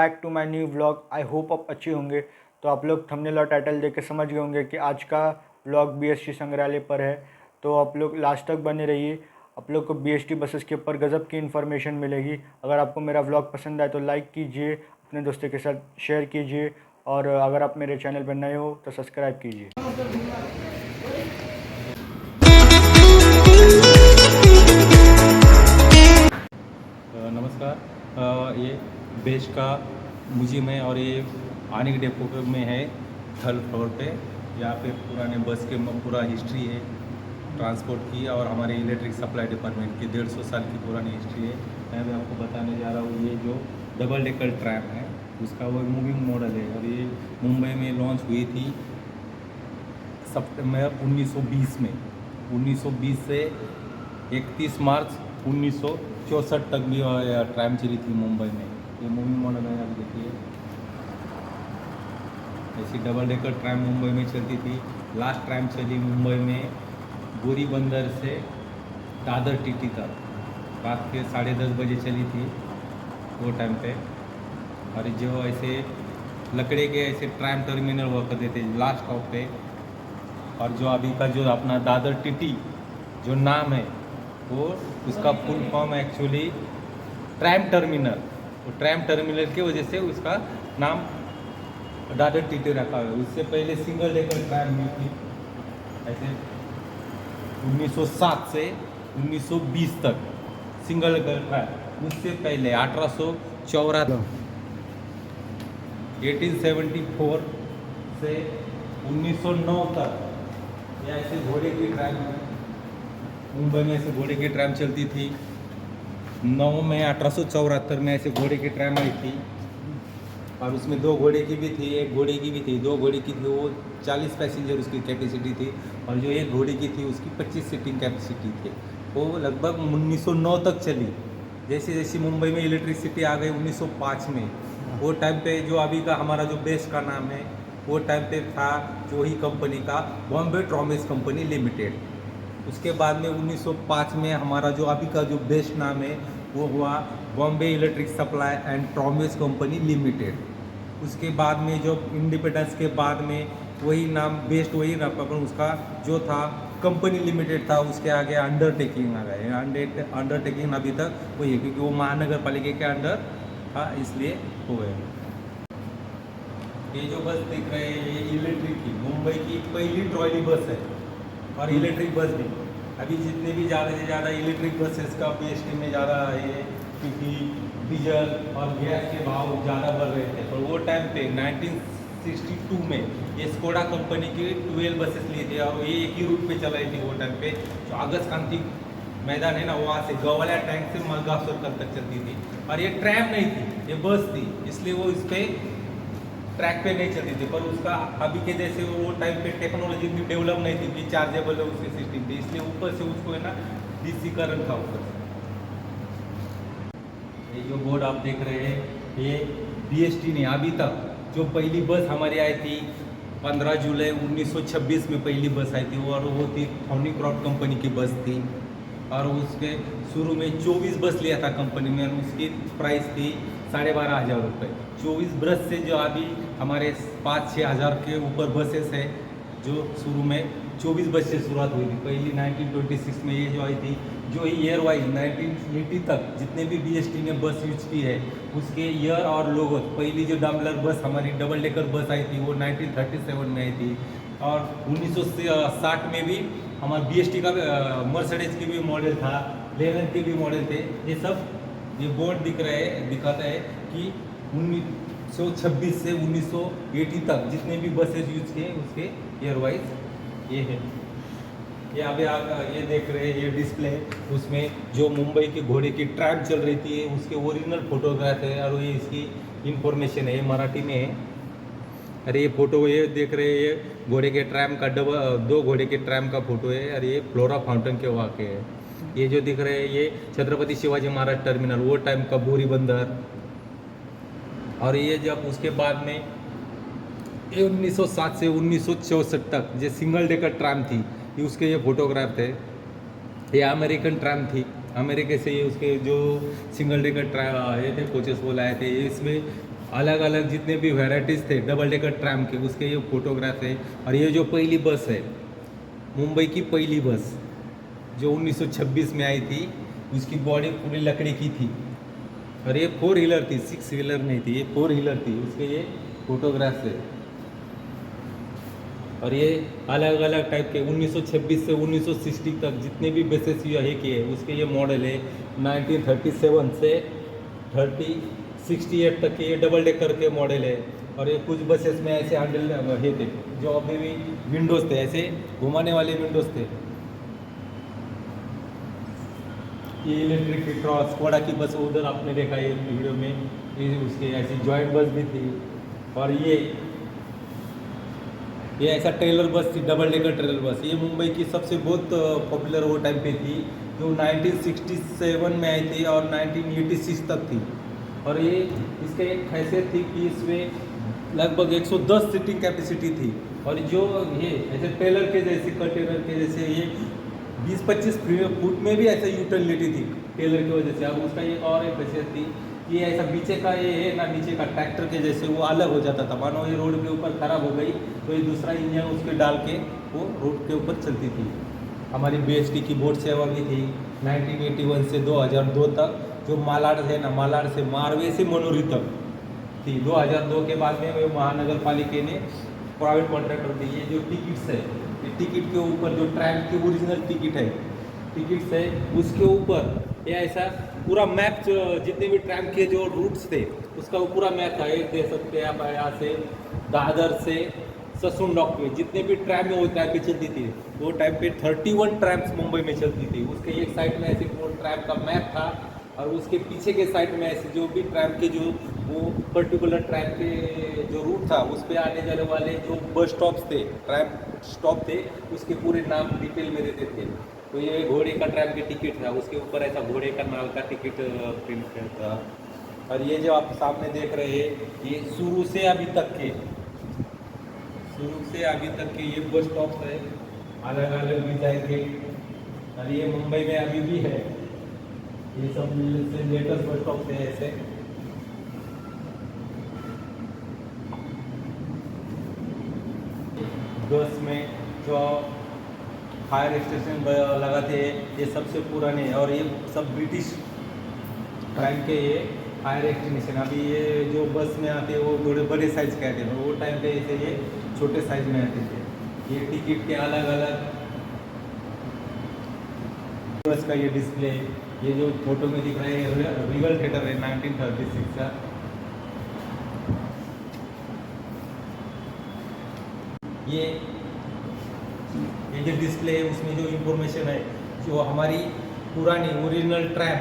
Back to my new vlog. I hope आप अच्छे होंगे। तो आप लोग थंबनेल और टाइटल देख के समझ गए होंगे कि आज का व्लॉग बीएसटी संग्रहालय पर है। तो आप लोग लास्ट तक बने रहिए। आप लोग को बीएसटी बसेस के ऊपर गज़ब की इन्फॉर्मेशन मिलेगी। अगर आपको मेरा व्लॉग पसंद आए तो लाइक कीजिए, अपने दोस्तों के साथ शेयर कीजिए, और अगर आप मेरे चैनल पर नए हो तो सब्सक्राइब कीजिए। नमस्कार। ये बेस्ट का म्यूजियम है और ये आने के डेपो में है, थर्ड फ्लोर पे। यहाँ पे पुराने बस के पूरा हिस्ट्री है ट्रांसपोर्ट की, और हमारे इलेक्ट्रिक सप्लाई डिपार्टमेंट की 150 साल की पुरानी हिस्ट्री है। मैं भी आपको बताने जा रहा हूँ, ये जो डबल डेकर ट्रैम है उसका वो मूविंग मॉडल है, और ये मुंबई में लॉन्च हुई थी सितंबर 1920 में। 1920 से 31 मार्च 1964 तक भी ट्रैम चली थी मुंबई में। ये मूविंग मॉडल है, आप देखिए। ऐसी डबल डेकर ट्रैम मुंबई में चलती थी। लास्ट ट्रैम चली मुंबई में गोरी बंदर से दादर टीटी तक, रात के 10:30 बजे चली थी वो टाइम पे। और जो ऐसे लकड़े के ऐसे ट्रैम टर्मिनल हुआ करते थे लास्ट स्टॉप पे। और जो अभी का जो अपना दादर टीटी जो नाम है वो उसका full form actually tram terminal. वो ट्रैम टर्मिनल की वजह से उसका नाम दादर टीटी रखा हुआ है। उससे पहले सिंगल डेकर ट्रैम हुई थी ऐसे 1907 से 1920 तक सिंगल डेकर ट्रैम। उससे पहले 1874 1874 से 1909 तक या ऐसे घोड़े की ट्रैम मुंबई में ऐसे घोड़े की ट्रैम चलती थी। 9 में 1874 में ऐसे घोड़े की ट्रैम आई थी, और उसमें 2 घोड़े की भी थी, 1 घोड़े की भी थी। 2 घोड़े की थी वो 40 पैसेंजर उसकी कैपेसिटी थी, और जो 1 घोड़े की थी उसकी 25 सीटिंग कैपेसिटी थी। वो लगभग 1909 तक चली। जैसे जैसे मुंबई में इलेक्ट्रिसिटी आ गई 1905 में, वो टाइम पे जो अभी का हमारा जो बेस्ट का नाम है, वो टाइम पे था जो ही कंपनी का बॉम्बे ट्रॉमेस कंपनी लिमिटेड। उसके बाद में 1905 में हमारा जो अभी का जो बेस्ट नाम है वो हुआ Bombay Electric Supply and Tramways Company Limited. उसके बाद में जो इंडिपेंडेंस के बाद में वही नाम बेस्ट वही नाम, पर उसका जो था कंपनी लिमिटेड था, उसके आगे अंडरटेकिंग आ गए। अंडरटेकिंग अभी तक वही है, क्योंकि वो महानगर पालिका के अंडर था, इसलिए हो गए। ये जो बस देख रहे हैं ये इलेक्ट्रिक की मुंबई की पहली ट्रॉली बस है, और इलेक्ट्रिक बस भी। अभी जितने भी ज़्यादा से ज़्यादा इलेक्ट्रिक बसेस का बीएसटी में ज़्यादा है, क्योंकि डीजल और गैस के भाव ज़्यादा बढ़ रहे थे। पर वो टाइम पे 1962 में ये स्कोडा कंपनी की 12 बसेस लिए थे, और ये एक ही रूट पे चलाई थी वो टाइम पे। जो आगस्ट क्रांति मैदान है ना, वहाँ से गवालिया टैंक से मलगासोर तक चलती थी। और ये ट्रैम नहीं थी, ये बस थी, इसलिए वो इस पर ट्रैक पे नहीं चलती थी। पर उसका अभी के जैसे वो टाइम पे टेक्नोलॉजी इतनी डेवलप नहीं थी कि चार्जेबल है उसकी सिस्टम थी, इसलिए ऊपर से उसको है ना डीसी करंट था ऊपर से। ये जो बोर्ड आप देख रहे हैं ये बीएसटी ने अभी तक जो पहली बस हमारी आई थी 15 जुलाई 1926 में पहली बस आई थी, और वो थी थॉनी क्रॉफ्ट कंपनी की बस थी। और उसके शुरू में 24 बस लिया था कंपनी में, और उसकी प्राइस थी 12,500 रुपये। 24 बस से जो अभी हमारे 5-6 हज़ार के ऊपर बसेस है, जो शुरू में 24 बस से शुरुआत हुई थी। पहली 1926 में ये जो आई थी, जो ईयर वाइज 1980 तक जितने भी बीएसटी ने बस यूज की है उसके ईयर और लोगो। पहली जो डामलर बस हमारी डबल डेकर बस आई थी वो 1937 में आई थी, और 1960 में भी हमारा बीएसटी का मर्सिडीज की भी मॉडल था, लेवन के भी मॉडल थे। ये सब ये बोर्ड दिखाता है कि 1926 से 1980 तक जितने भी बसेस यूज किए उसके ईयर वाइज ये है। ये अभी आप ये देख रहे हैं ये डिस्प्ले, उसमें जो मुंबई की घोड़े की ट्रैम चल रही थी उसके ओरिजिनल फोटोग्राफ है, और ये इसकी इंफॉर्मेशन है, मराठी में है। अरे ये फोटो ये देख रहे हैं ये घोड़े के ट्रैम का 2 घोड़े के ट्रैम का फोटो है, और ये फ्लोरा फाउंटेन के वाक़े है। ये जो दिख रहे हैं ये छत्रपति शिवाजी महाराज टर्मिनल वो टाइम का बोरी बंदर। और ये जब उसके बाद में ये 1907 से 1964 तक जो सिंगल डेकर ट्रैम थी, ये उसके ये फोटोग्राफ थे। ये अमेरिकन ट्रैम थी, अमेरिका से ये उसके जो सिंगल डेकर ट्रैम ये थे कोचेस वो लाए थे। ये इसमें अलग अलग जितने भी वैरायटीज़ थे डबल डेकर ट्रैम के, उसके ये फोटोग्राफ है। और ये जो पहली बस है, मुंबई की पहली बस जो 1926 में आई थी, उसकी बॉडी पूरी लकड़ी की थी। और ये 4 व्हीलर थी, 6 व्हीलर नहीं थी, ये 4 व्हीलर थी। उसके ये फोटोग्राफ्स है। और ये अलग अलग टाइप के 1926 से 1960 तक जितने भी बसेस ये किए, उसके ये मॉडल है। 1937 से 68 तक के ये डबल डेकर के मॉडल है। और ये कुछ बसेस में ऐसे हैंडल ये थे जो अभी भी विंडोज़ थे, ऐसे घुमाने वाले विंडोज़ थे। ये इलेक्ट्रिक क्रॉस स्कोडा की बस उधर आपने देखा ये वीडियो में, ये उसके ऐसी जॉइंट बस भी थी। और ये ऐसा ट्रेलर बस थी, डबल डेकर ट्रेलर बस। ये मुंबई की सबसे बहुत पॉपुलर वो टाइम पे थी, जो 1967 में आई थी और 1986 तक थी। और ये इसका एक खासियत थी कि इसमें लगभग 110 सीटिंग कैपेसिटी थी। और जो ये ऐसे ट्रेलर के जैसे कंटेनर के जैसे ये 20-25 फुट में भी ऐसे यूटिलिटी थी ट्रेलर की वजह से। अब उसका एक और एक खासियत थी, ये ऐसा पीछे का ये है ना, नीचे का ट्रैक्टर के जैसे वो अलग हो जाता था। मानो ये रोड के ऊपर खराब हो गई तो ये दूसरा इंजन उसके डाल के वो रोड के ऊपर चलती थी। हमारी बीएसटी की बोर्ड सेवा भी थी 1981 से 2002 तक, जो मालाड है ना, मालाड से मारवे से मनोरी तक थी। 2002 के बाद में वो महानगर पालिका ने प्राइवेट कॉन्ट्रैक्टर दी। ये जो टिकट्स है, ये टिकट के ऊपर जो ट्रैम की ओरिजिनल टिकट है, टिकट्स है, उसके ऊपर ये ऐसा पूरा मैप, जितने भी ट्रैम के जो रूट्स थे उसका वो पूरा मैप था। एक दे सकते हैं आप, यहाँ से दादर से ससून डॉक पे जितने भी ट्रैम में वो टाइम पे चलती थी, वो टाइम पे 31 ट्रैम्स मुंबई में चलती थी। उसके एक साइड में ऐसे वो ट्रैम का मैप था, और उसके पीछे के साइड में ऐसे जो भी ट्रैम के जो वो पर्टिकुलर ट्रैम के जो रूट था, उस पर आने जाने वाले जो बस स्टॉप्स थे, ट्रैम स्टॉप थे, उसके पूरे नाम डिटेल में देते थे। तो ये घोड़े का ट्रैम के टिकट था, उसके ऊपर ऐसा घोड़े का नाल का टिकट प्रिंट था। और ये जो आप सामने देख रहे हैं, ये शुरू से अभी तक के ये बस स्टॉप है, अलग अलग डिजाइन के। और ये मुंबई में अभी भी है, ये सब से लेटेस्ट बस स्टॉप है ऐसे। बस में जो फायर स्टेशन लगाते हैं, ये सबसे पुराने हैं। और ये सब ब्रिटिश टाइम के ये फायर एक्सटिंग्विशन। अभी ये जो बस में आते हैं वो थोड़े बड़े साइज़ के आते हैं, वो टाइम पे ऐसे ये छोटे साइज़ में आते थे। ये टिकट के अलग अलग बस का ये डिस्प्ले, ये जो फोटो में दिख रहा है रिगल थिएटर है 1936 का। ये जो डिस्प्ले है उसमें जो इंफॉर्मेशन है, जो हमारी पुरानी ओरिजिनल ट्रैम,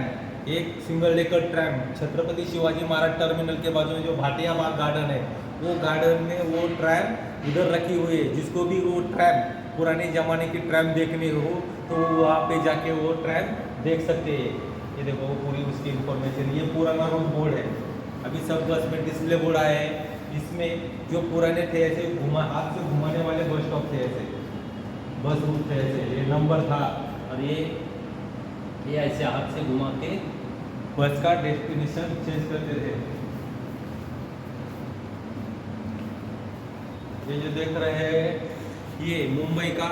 एक single decker tram Chhatrapati Shivaji Maharaj terminal के बाजू में जो भाटिया बाग गार्डन है, वो गार्डन में वो ट्रैम उधर रखी हुई है। जिसको भी वो ट्रैम पुराने ज़माने की ट्रैम देखनी हो तो वहाँ पे जाके वो ट्रैम देख सकते हैं। ये देखो वो पूरी उसकी इंफॉर्मेशन, ये पुराना रूट बोर्ड है। अभी सब बस में डिस्प्ले बोर्ड आए हैं। इसमें जो पुराने थे ऐसे हाथ से घुमाने वाले बस स्टॉप थे, ऐसे बस रूट थे, ऐसे ये नंबर था। और ये ऐसे हाथ से घुमा के बस का डेस्टिनेशन चेंज करते थे। ये जो देख रहे हैं, ये मुंबई का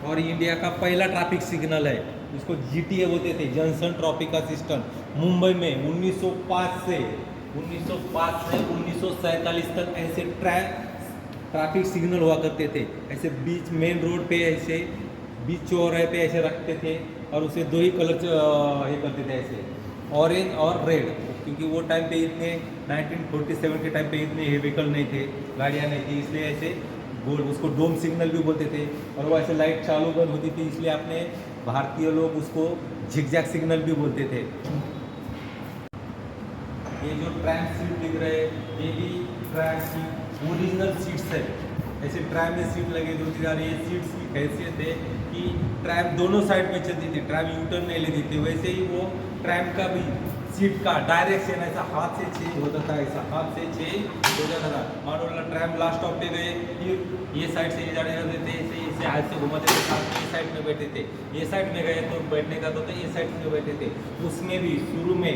और इंडिया का पहला ट्रैफिक सिग्नल है। इसको जीटीए बोलते थे, जंक्शन ट्रैफिक असिस्टेंट। मुंबई में 1905 से 1947 तक ऐसे ट्रैफिक सिग्नल हुआ करते थे। ऐसे बीच मेन रोड पे ऐसे बीच चौराहे पे ऐसे रखते थे, और उसे दो ही कलर ये करते थे, ऐसे ऑरेंज और रेड। क्योंकि वो टाइम पे इतने 1947 के टाइम पे इतने व्हीकल नहीं थे, गाड़ियाँ नहीं थी, इसलिए ऐसे गोल उसको डोम सिग्नल भी बोलते थे। और वो ऐसे लाइट चालू बंद होती थी, इसलिए अपने भारतीय लोग उसको झिकझैक सिग्नल भी बोलते थे। ये जो ट्रैम सीट दिख रहे हैं, ये भी ट्रैम की ओरिजिनल सीट्स है। ऐसे ट्रैम में सीट लगे दो तीन, ये सीट्स की हैसियत है कि ट्रैम दोनों साइड में चलती थी, ट्रैम यूटर्न नहीं लेती थी। वैसे ही वो ट्रैम का भी सीट का डायरेक्शन ऐसा हाथ से चेंज होता था, ऐसा हाथ से चेंज हो जाता था। मान लो ट्रैम लास्ट स्टॉप पे गए, फिर ये साइड से ये जाने जाते थे, ऐसे हाथ से घुमाते थे, साथ में ये साइड में बैठे थे। ये साइड में गए तो बैठने का तो ये साइड में बैठे थे। उसमें भी शुरू में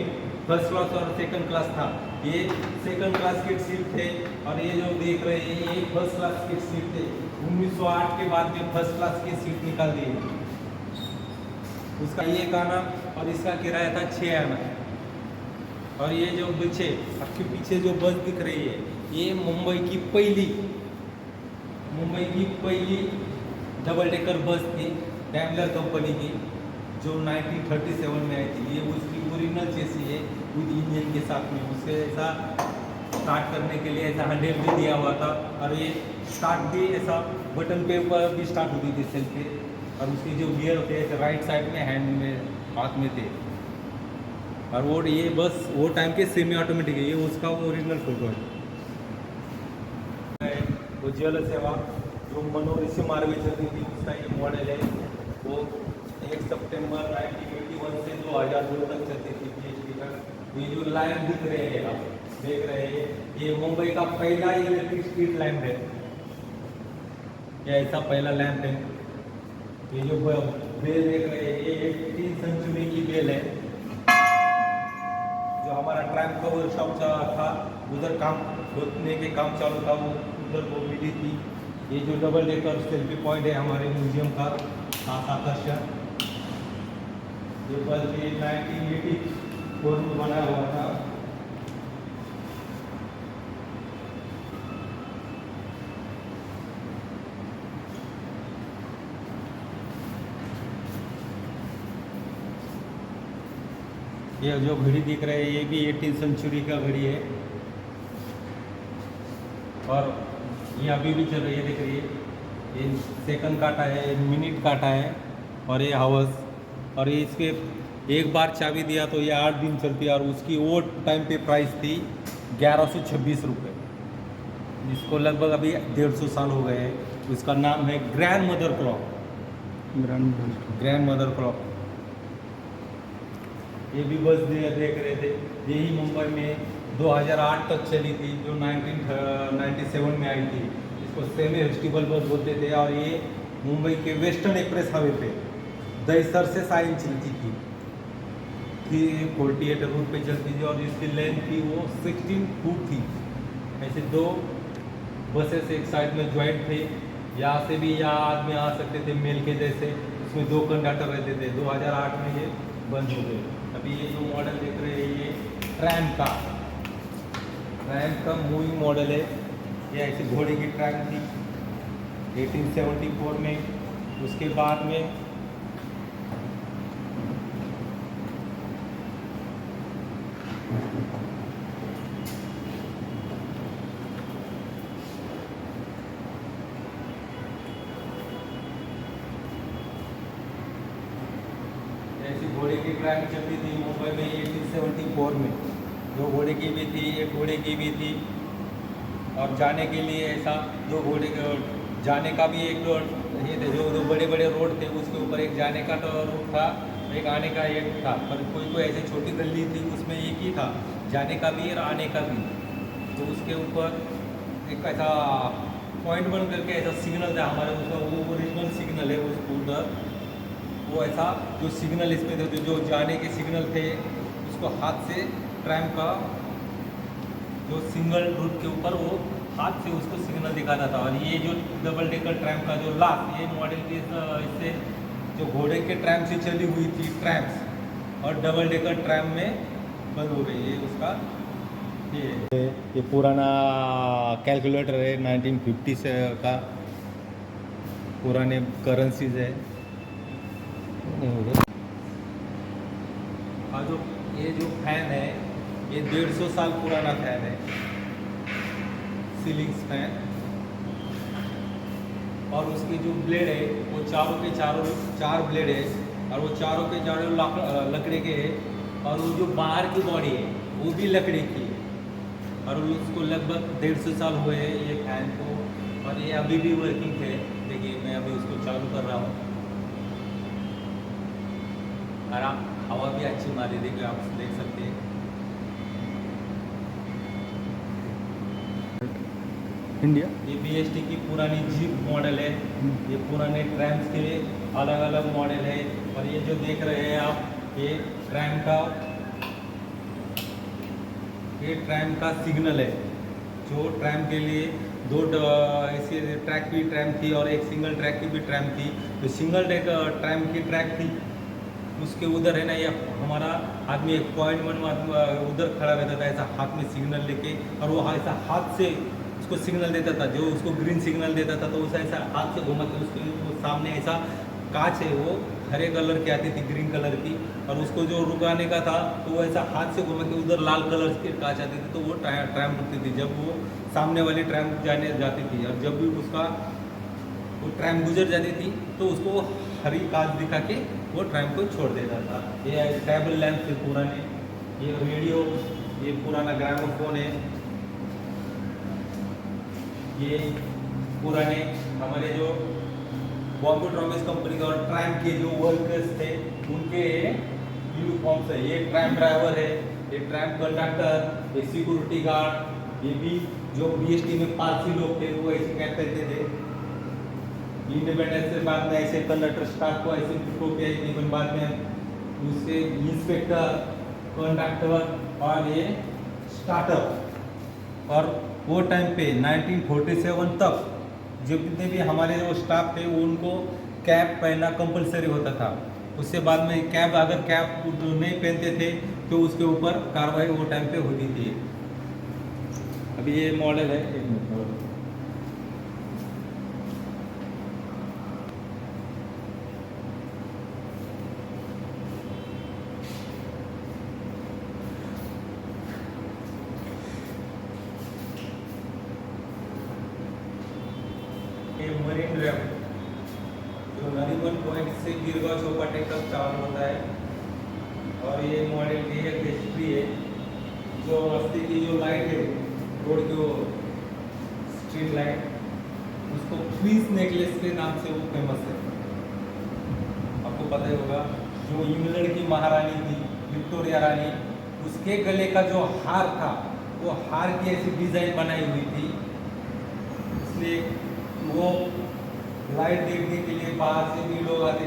फर्स्ट क्लास और सेकंड क्लास था। ये सेकंड क्लास के सीट थे और ये जो देख रहे हैं ये फर्स्ट क्लास के सीट थे। 1908 के बाद में फर्स्ट क्लास की सीट निकाल दी। उसका एक आना और इसका किराया था 6 आना। और ये जो पीछे आपके पीछे जो बस दिख रही है ये मुंबई की पहली डबल डेकर बस थी डैमलर कंपनी की, जो 1937 में आई थी। ये उसकी ओरिजिनल चेसी है विद इंजन के साथ में। उससे ऐसा स्टार्ट करने के लिए ऐसा हैंडल भी दिया हुआ था और ये स्टार्ट भी ऐसा बटन पे ऊपर भी स्टार्ट होती थी सेल्फ पे। और उसके जो गियर होते हैं राइट साइड में हैंड में हाथ में थे। और वो ये बस वो टाइम के सेमी ऑटोमेटिक है। ये उसका ओरिजिनल फोटो है। वो जल सेवा जो मनोहर से मारवे चलती थी उसका ये मॉडल है। वो 1 सितंबर 1981 से 2002 तक चलती थी PHP तक। ये जो लाइन दिख रहे हैं आप देख रहे हैं ये मुंबई का पहला इलेक्ट्रिक स्ट्रीट लैंप है। ये ऐसा पहला लैंप है। ये जो बेल देख रहे हैं ये 18वीं सेंचुरी की बेल है। जो हमारा ट्रैम का वर्कशॉप था उधर काम खोदने के काम चालू था, वो उधर वो मिली थी। ये जो डबल डेकर सेल्फी पॉइंट है हमारे म्यूजियम का खास आकर्षण। ये बस ये 1984 में बना हुआ था। ये जो घड़ी दिख रहा है ये भी 18वीं सेंचुरी का घड़ी है और ये अभी भी चल रही है। देख रही है ये सेकंड काटा है, मिनट काटा है और ये हावर्स। और ये इसके एक बार चाबी दिया तो ये 8 दिन चलती है। और उसकी वो टाइम पे प्राइस थी 1126 रुपये, जिसको लगभग अभी 150 साल हो गए हैं। उसका नाम है ग्रैंड मदर क्लॉक। ये भी बस देख रहे थे। यही मुंबई में 2008 तक चली थी, जो 1997 में आई थी। इसको सेमी वेजिटेबल बस बोलते थे। और ये मुंबई के वेस्टर्न एक्सप्रेस हाईवे पे दहीसर से साइन चलती थी। 348 रूट पे चलती थी और इसकी लेंथ थी वो 16 फुट थी। ऐसे 2 बसेस एक साइड में ज्वाइंट थे। यहाँ से भी यहाँ आदमी आ सकते थे मेल के जैसे। उसमें 2 कंडक्टर रहते थे। 2008 में ये बंद हो गए। अभी ये जो मॉडल देख रहे हैं ये ट्रैम का मूविंग मॉडल है। ये ऐसे घोड़े की ट्रैम थी 1874 में। उसके बाद में ऐसी घोड़े की ट्रैम चलती थी मुंबई में 1874 में। 2 घोड़े की भी थी, 1 घोड़े की भी थी। और जाने के लिए ऐसा 2 घोड़े जाने का भी एक ये थे। जो 2 बड़े बड़े रोड थे उसके ऊपर एक जाने का रूट था, एक आने का एक था। पर कोई ऐसी छोटी गली थी उसमें एक ही था, जाने का भी और आने का भी। तो उसके ऊपर एक ऐसा पॉइंट बन करके ऐसा सिग्नल था हमारे उसका, वो ओरिजिनल सिग्नल है उसको उधर। वो ऐसा जो सिग्नल इसमें थे, जो जाने के सिग्नल थे उसको हाथ से ट्रैम का जो सिंगल रूट के ऊपर वो हाथ से उसको सिग्नल दिखाता था। और ये जो डबल डेकर ट्रैम का जो लास्ट ये मॉडल की इससे जो घोड़े के ट्रैम से चली हुई थी ट्रैम्स और डबल डेकर ट्रैम में बंद हो गई। ये उसका ये पुराना कैलकुलेटर है 1950 से का, पुराने करेंसीज है। और जो ये जो फैन है ये 150 साल पुराना फैन है, सीलिंग फैन। और उसकी जो ब्लेड है वो चारों के चारों 4 ब्लेड है और वो चारों के चारों लकड़ी के है। और वो जो बाहर की बॉडी है वो भी लकड़ी की है। और उसको लगभग 150 साल हुए हैं ये फैन को। और ये अभी भी वर्किंग है। देखिए मैं अभी उसको चालू कर रहा हूँ और आप हवा भी अच्छी मारी देखिए, आप देख सकते हैं। इंडिया ये BST की पुरानी जीप मॉडल है। ये पुराने ट्रैम्स के अलग अलग मॉडल है। और ये जो देख रहे हैं आप ये ट्रैम का ये ट्रैम का सिग्नल है। जो ट्रैम के लिए दो ऐसे ट्रैक की ट्रैम थी और एक सिंगल ट्रैक की भी ट्रैम थी। तो सिंगल ट्रैम की ट्रैक थी, उसके उधर है ना, ये हमारा आदमी एक पॉइंट उधर खड़ा रहता था ऐसा हाथ में सिग्नल लेके, और वो ऐसा हाथ से उसको सिग्नल देता था। जो उसको ग्रीन सिग्नल देता था तो उसे ऐसा हाथ से घुमा के उसके वो सामने ऐसा कांच है वो हरे कलर की आती थी, ग्रीन कलर की, और उसको जो रुकाने का था तो वो ऐसा हाथ से घुमा के उधर लाल कलर की कांच आती थी, तो वो ट्रैम रुकती थी जब वो सामने वाली ट्रैम जाती थी। और जब भी उसका वो ट्रैम गुजर जाती थी तो उसको हरी कांच दिखा के वो ट्रैम को छोड़ देता था। ये टेबल लैंप थे पुराने, ये रेडियो, ये पुराना ग्रामोफोन है, ये पुराने हमारे जो बॉम्बे ट्रॉमिस कंपनी का और ट्रैम के जो वर्कर्स थे उनके यूनिफॉर्म्स है। ये ट्रैम ड्राइवर है, ये ट्रैम कंडक्टर, ये सिक्योरिटी गार्ड, ये भी जो बीएसटी में पारसी लोग थे वो ऐसे कहते थे। इंडिपेंडेंस के बाद में ऐसे कंडक्टर स्टाफ को ऐसे को के इवन बाद में उसके इंस्पेक्टर, कंडक्टर और ये स्टार्टर। और वो टाइम पे 1947 तक जितने भी हमारे जो स्टाफ थे उनको कैप पहनना कंपलसरी होता था। उससे बाद में कैप अगर कैप नहीं पहनते थे तो उसके ऊपर कार्रवाई वो टाइम पे होती थी। अभी ये मॉडल है, एक मिनट, मरीन ड्राइव जो नरीमन पॉइंट से गिरगांव चौपाटी तक चालू होता है। और ये मॉडल की एक हिस्ट्री है। जो रास्ते की जो लाइट है रोड की, वो स्ट्रीट लाइट, उसको क्वींस नेकलेस के नाम से वो फेमस है। आपको पता ही होगा, जो इंग्लैंड की महारानी थी विक्टोरिया रानी, उसके गले का जो हार था वो हार की ऐसी डिजाइन बनाई हुई थी। इसलिए वो लाइट देखने के लिए बाहर से भी लोग आते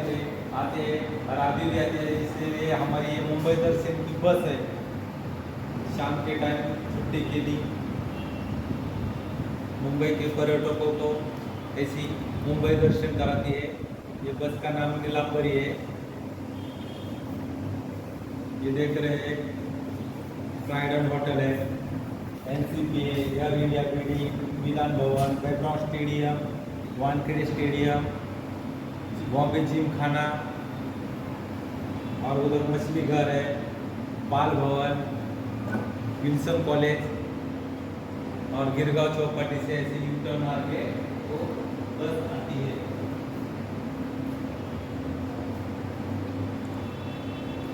हैं और अभी भी आते हैं। इसलिए हमारी ये मुंबई दर्शन की बस है, शाम के टाइम छुट्टी के लिए मुंबई के पर्यटकों को ऐसी मुंबई दर्शन कराती है। ये बस का नाम नीलांबरी है। ये देख रहे हैं ट्राइडेंट होटल है, एनसीपी है, air India PD, Vidhan Bhavan, background stadium, Wankhede stadium, Bombay gym खाना, और उधर मछली घर है, बाल भवन, विल्सन कॉलेज, और गिरगांव चौपाटी से ऐसे यूटर्न मार के वो बस आती है।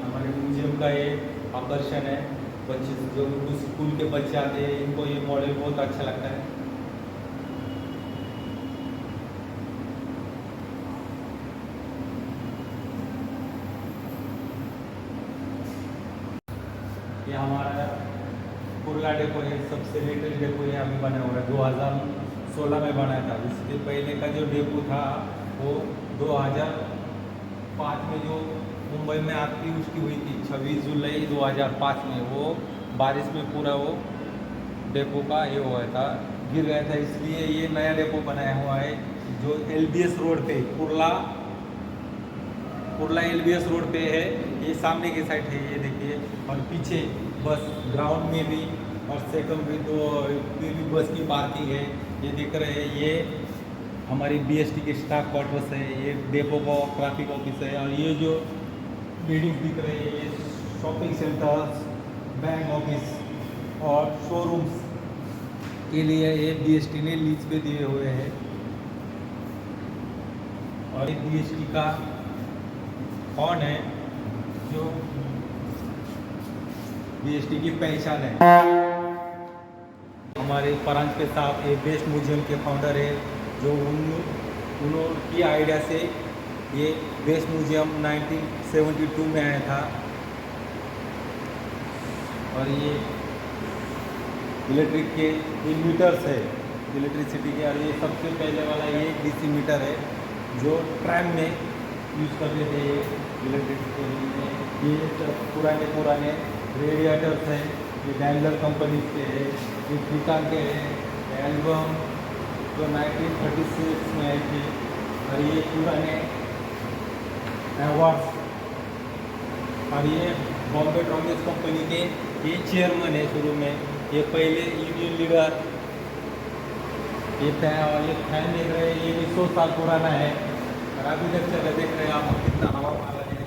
हमारे म्यूजियम का ये आकर्षण है। बच्चे जो स्कूल के बच्चे आते हैं इनको ये मॉडल बहुत अच्छा लगता है। ये हमारा कुर्ला डेपो है, सबसे लेटेस्ट डेपो ये अभी बना हुआ है, 2016 में बनाया था। इसके पहले का जो डेपो था वो 2005 में जो मुंबई में आपकी उसकी हुई थी 26 जुलाई 2005 में, वो बारिश में पूरा वो डेपो का ये हुआ था, गिर गया था। इसलिए ये नया डेपो बनाया हुआ है जो एलबीएस रोड पे कुर्ला एलबीएस रोड पे है। ये सामने की साइड है, ये देखिए, और पीछे बस ग्राउंड में भी और सेकंड भी दो भी बस की पार्किंग है। ये देख रहे हैं, ये हमारी बीएसटी के स्टाफ क्वार्टर्स है, ये डेपो का ट्रैफिक ऑफिस है। और ये जो बिल्डिंग दिख रही है ये शॉपिंग सेंटर्स, बैंक ऑफिस और शोरूम्स के लिए ये बीएसटी ने लीज पे दिए हुए हैं। और ये बीएसटी का कौन है जो बीएसटी की पहचान है। हमारे परांज के साथ ये बेस्ट म्यूजियम के फाउंडर है, जो उनकी आइडिया से ये बेस्ट म्यूजियम 1972 में आया था। और ये इलेक्ट्रिक के ये मीटर्स है इलेक्ट्रिसिटी के, और ये सबसे पहले वाला ये डीसी मीटर है जो ट्रैम में यूज़ करते थे इलेक्ट्रिसिटी में। ये पुराने रेडिएटर्स हैं ये डैंडलर कंपनी के है, ये फीता के है, एल्बम जो 1936 में आई थी, और ये पुराने अवार्ड्स, और ये बॉम्बे ट्रॉम्बिस कंपनी के ये चेयरमैन है शुरू में, ये पहले यूनियन लीडर, ये फैन देख रहे हैं, ये भी 100 साल पुराना है, और अभी तक चले देख रहे हैं आप कितना हवा वाला है।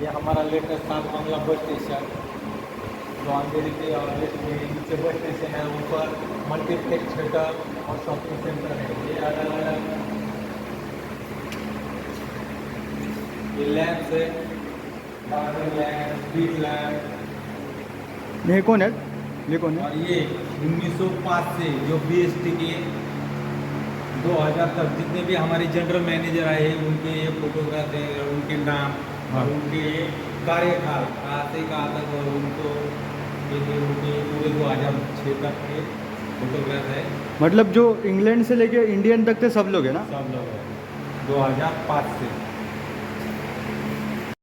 ये हमारा लेटेस्ट 7 बांग्ला बस स्टेशन, जो अंधेरी के और नीचे बस स्टेशन है, ऊपर मल्टीप्लेक्स थिएटर और शॉपिंग सेंटर है। ये अलग अलग ये लैब्स है, गार्डन लैब, स्ट्रीट लैब, ये कौन है, ये कौन है? और ये 1905 से जो बीएसटी के 2000 तक जितने भी हमारे जनरल मैनेजर आए हैं उनके ये फोटोग्राफ है, और उनके नाम और उनके कार्यकाल कहाँ से कहाँ तक, और उनको ये उनके पूरे 2006 तक के फोटोग्राफ है। मतलब जो इंग्लैंड से लेके इंडियन तक थे सब लोग है ना? सब लोग हैं 2005 से।